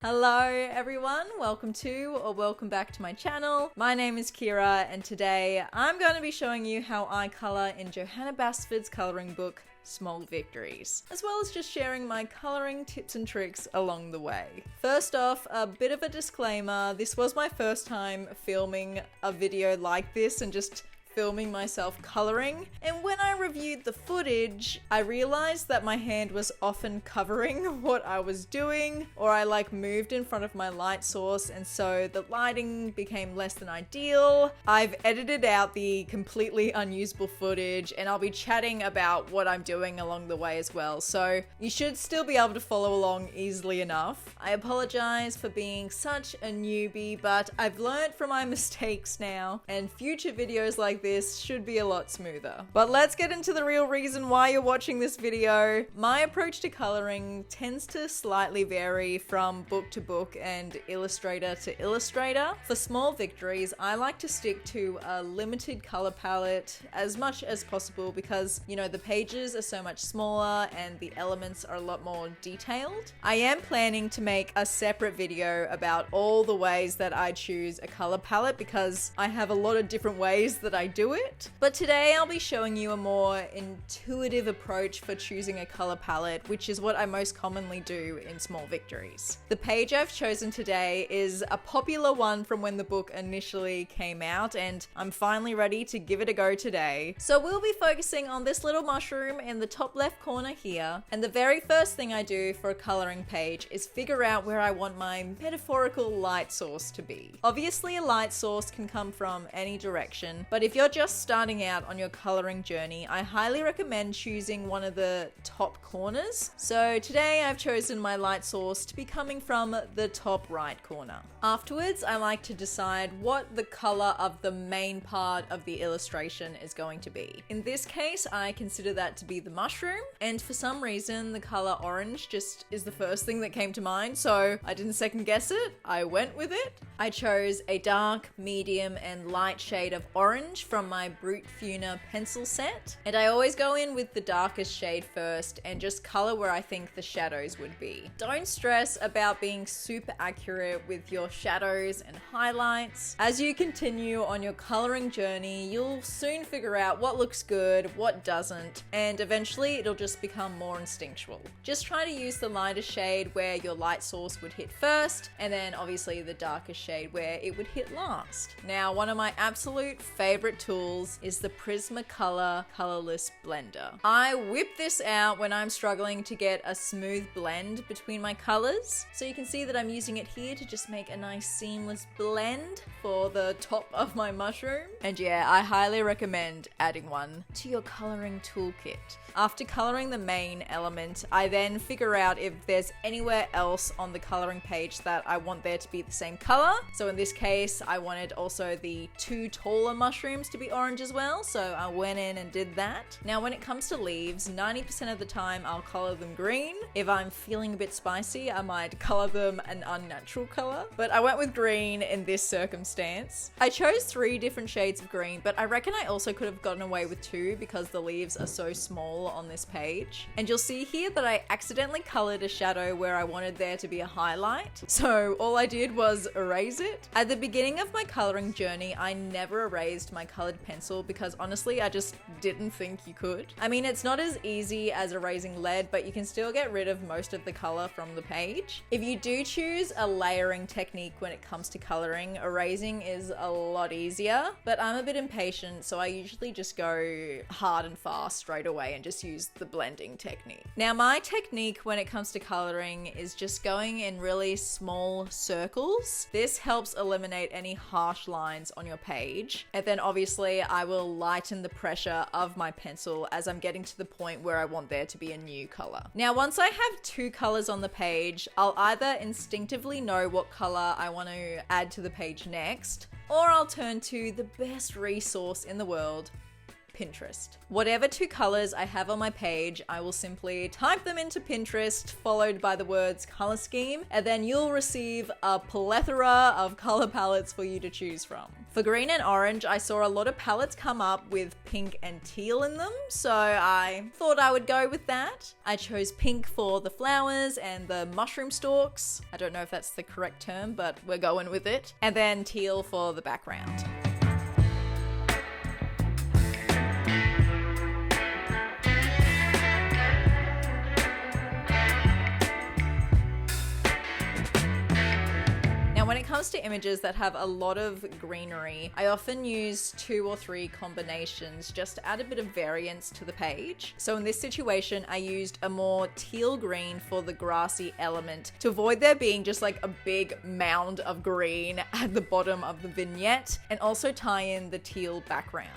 Hello everyone, welcome back to my channel. My name is Kira and today I'm going to be showing you how I colour in Johanna Basford's colouring book Small Victories, as well as just sharing my colouring tips and tricks along the way. First off, a bit of a disclaimer, this was my first time filming a video like this and just filming myself colouring, and when I reviewed the footage I realised that my hand was often covering what I was doing, or I moved in front of my light source and so the lighting became less than ideal. I've edited out the completely unusable footage and I'll be chatting about what I'm doing along the way as well, so you should still be able to follow along easily enough. I apologise for being such a newbie, but I've learned from my mistakes now and future videos like this should be a lot smoother. But let's get into the real reason why you're watching this video. My approach to colouring tends to slightly vary from book to book and illustrator to illustrator. For Small Victories, I like to stick to a limited colour palette as much as possible because, you know, the pages are so much smaller and the elements are a lot more detailed. I am planning to make a separate video about all the ways that I choose a colour palette because I have a lot of different ways that I do it. But today I'll be showing you a more intuitive approach for choosing a color palette, which is what I most commonly do in Small Victories. The page I've chosen today is a popular one from when the book initially came out, and I'm finally ready to give it a go today. So we'll be focusing on this little mushroom in the top left corner here, and the very first thing I do for a coloring page is figure out where I want my metaphorical light source to be. Obviously a light source can come from any direction, but if you're just starting out on your coloring journey, I highly recommend choosing one of the top corners. So today I've chosen my light source to be coming from the top right corner. Afterwards, I like to decide what the color of the main part of the illustration is going to be. In this case, I consider that to be the mushroom, and for some reason the color orange just is the first thing that came to mind, so I didn't second guess it, I went with it. I chose a dark, medium, and light shade of orange from my Brutfuner pencil set, and I always go in with the darkest shade first and just color where I think the shadows would be. Don't stress about being super accurate with your shadows and highlights. As you continue on your coloring journey, you'll soon figure out what looks good, what doesn't, and eventually it'll just become more instinctual. Just try to use the lighter shade where your light source would hit first, and then obviously the darkest shade where it would hit last. Now, one of my absolute favorite tools is the Prismacolor Colorless blender. I whip this out when I'm struggling to get a smooth blend between my colors. So you can see that I'm using it here to just make a nice seamless blend for the top of my mushroom. And yeah, I highly recommend adding one to your coloring toolkit. After coloring the main element, I then figure out if there's anywhere else on the coloring page that I want there to be the same color. So in this case, I wanted also the two taller mushrooms to be orange as well, so I went in and did that. Now when it comes to leaves, 90% of the time I'll color them green. If I'm feeling a bit spicy, I might color them an unnatural color, but I went with green in this circumstance. I chose 3 different shades of green, but I reckon I also could have gotten away with 2 because the leaves are so small on this page. And you'll see here that I accidentally colored a shadow where I wanted there to be a highlight. So all I did was erase it. At the beginning of my coloring journey, I never erased my colored pencil because honestly, I just didn't think you could. I mean, it's not as easy as erasing lead, but you can still get rid of most of the color from the page. If you do choose a layering technique when it comes to coloring, erasing is a lot easier, but I'm a bit impatient, so I usually just go hard and fast straight away and just use the blending technique. Now, my technique when it comes to coloring is just going in really small circles. This helps eliminate any harsh lines on your page. And then obviously I will lighten the pressure of my pencil as I'm getting to the point where I want there to be a new color. Now, once I have 2 colors on the page, I'll either instinctively know what color I want to add to the page next, or I'll turn to the best resource in the world, Pinterest. Whatever two colors I have on my page, I will simply type them into Pinterest, followed by the words color scheme, and then you'll receive a plethora of color palettes for you to choose from. For green and orange, I saw a lot of palettes come up with pink and teal in them, so I thought I would go with that. I chose pink for the flowers and the mushroom stalks. I don't know if that's the correct term, but we're going with it. And then teal for the background. When it comes to images that have a lot of greenery, I often use 2 or 3 combinations just to add a bit of variance to the page. So in this situation, I used a more teal green for the grassy element to avoid there being just like a big mound of green at the bottom of the vignette, and also tie in the teal background.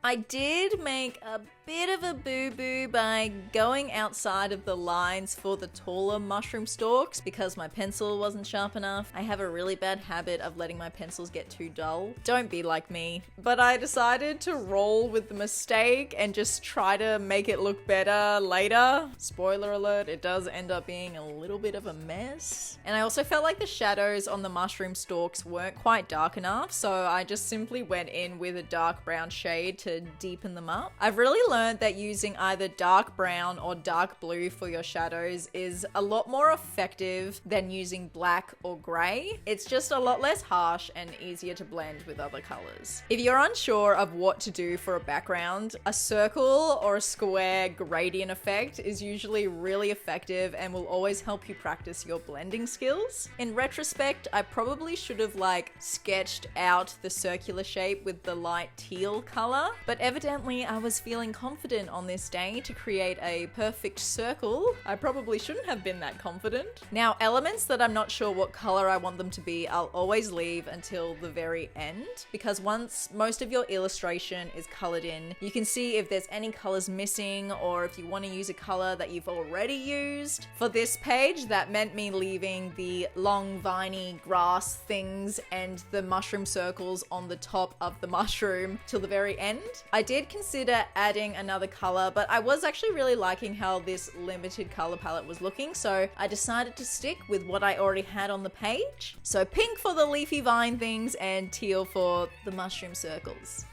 I did make a bit of a boo-boo by going outside of the lines for the taller mushroom stalks because my pencil wasn't sharp enough. I have a really bad habit of letting my pencils get too dull. Don't be like me. But I decided to roll with the mistake and just try to make it look better later. Spoiler alert, it does end up being a little bit of a mess. And I also felt like the shadows on the mushroom stalks weren't quite dark enough, so I just simply went in with a dark brown shade to deepen them up. I've really learned that using either dark brown or dark blue for your shadows is a lot more effective than using black or grey. It's just a lot less harsh and easier to blend with other colors. If you're unsure of what to do for a background, a circle or a square gradient effect is usually really effective and will always help you practice your blending skills. In retrospect, I probably should have sketched out the circular shape with the light teal color, but evidently I was feeling confident on this day to create a perfect circle. I probably shouldn't have been that confident. Now, elements that I'm not sure what color I want them to be, I'll always leave until the very end, because once most of your illustration is colored in, you can see if there's any colors missing or if you want to use a color that you've already used. For this page, that meant me leaving the long viney grass things and the mushroom circles on the top of the mushroom till the very end. I did consider adding another color, but I was actually really liking how this limited color palette was looking, so I decided to stick with what I already had on the page. So pink for the leafy vine things and teal for the mushroom circles.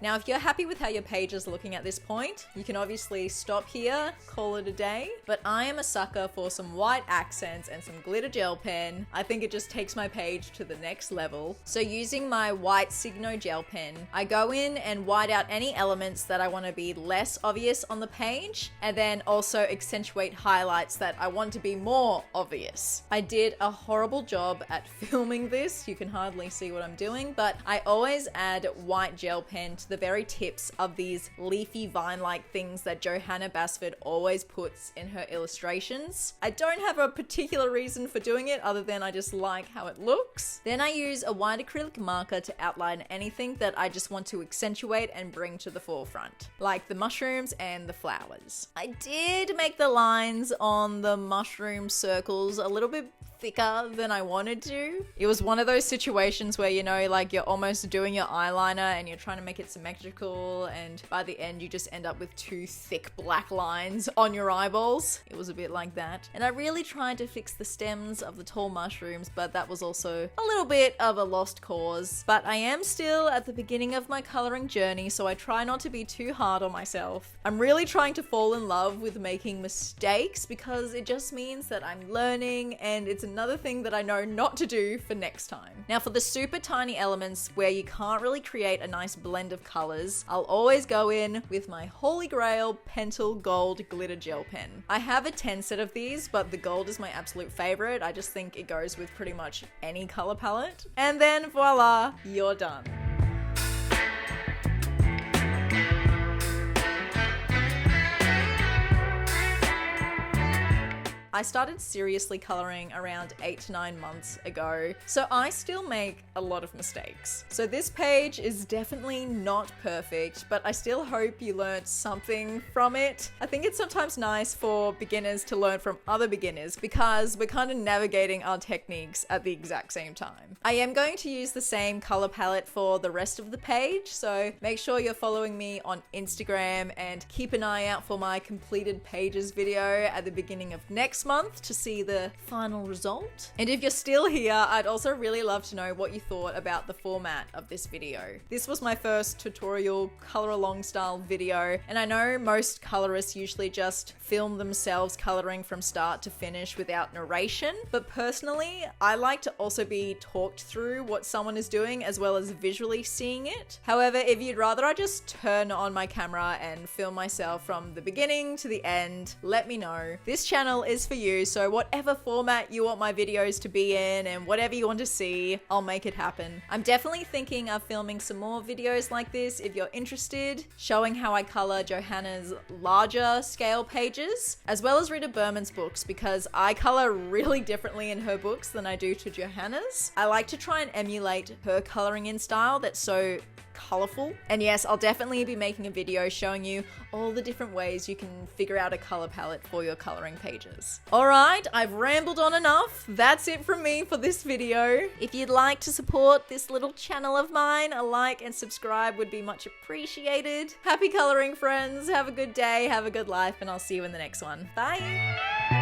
Now, if you're happy with how your page is looking at this point, you can obviously stop here, call it a day, but I am a sucker for some white accents and some glitter gel pen. I think it just takes my page to the next level. So using my white Signo gel pen, I go in and white out any elements that I want to be less obvious on the page, and then also accentuate highlights that I want to be more obvious. I did a horrible job at filming this. You can hardly see what I'm doing, but I always add white gel pen to the very tips of these leafy vine-like things that Johanna Basford always puts in her illustrations. I don't have a particular reason for doing it other than I just like how it looks. Then I use a white acrylic marker to outline anything that I just want to accentuate and bring to the forefront, like the mushrooms and the flowers. I did make the lines on the mushroom circles a little bit thicker than I wanted to. It was one of those situations where, you're almost doing your eyeliner and you're trying to make it symmetrical, and by the end you just end up with 2 thick black lines on your eyeballs. It was a bit like that. And I really tried to fix the stems of the tall mushrooms, but that was also a little bit of a lost cause. But I am still at the beginning of my coloring journey, so I try not to be too hard on myself. I'm really trying to fall in love with making mistakes because it just means that I'm learning, and it's another thing that I know not to do for next time. Now, for the super tiny elements where you can't really create a nice blend of colors, I'll always go in with my holy grail Pentel gold glitter gel pen. I have a 10 set of these, but the gold is my absolute favorite. I just think it goes with pretty much any color palette. And then voila, you're done. I started seriously coloring around 8 to 9 months ago, so I still make a lot of mistakes. So this page is definitely not perfect, but I still hope you learned something from it. I think it's sometimes nice for beginners to learn from other beginners because we're kind of navigating our techniques at the exact same time. I am going to use the same color palette for the rest of the page, so make sure you're following me on Instagram and keep an eye out for my completed pages video at the beginning of next month to see the final result. And if you're still here, I'd also really love to know what you thought about the format of this video. This was my first tutorial color along style video, and I know most colorists usually just film themselves coloring from start to finish without narration, but personally, I like to also be talked through what someone is doing as well as visually seeing it. However, if you'd rather I just turn on my camera and film myself from the beginning to the end, let me know. This channel is for you, so whatever format you want my videos to be in and whatever you want to see, I'll make it happen. I'm definitely thinking of filming some more videos like this if you're interested, showing how I color Johanna's larger scale pages, as well as Rita Berman's books, because I color really differently in her books than I do to Johanna's. I like to try and emulate her coloring in style that's so colorful. And yes, I'll definitely be making a video showing you all the different ways you can figure out a color palette for your coloring pages. Alright, I've rambled on enough. That's it from me for this video. If you'd like to support this little channel of mine, a like and subscribe would be much appreciated. Happy coloring, friends. Have a good day, have a good life, and I'll see you in the next one. Bye!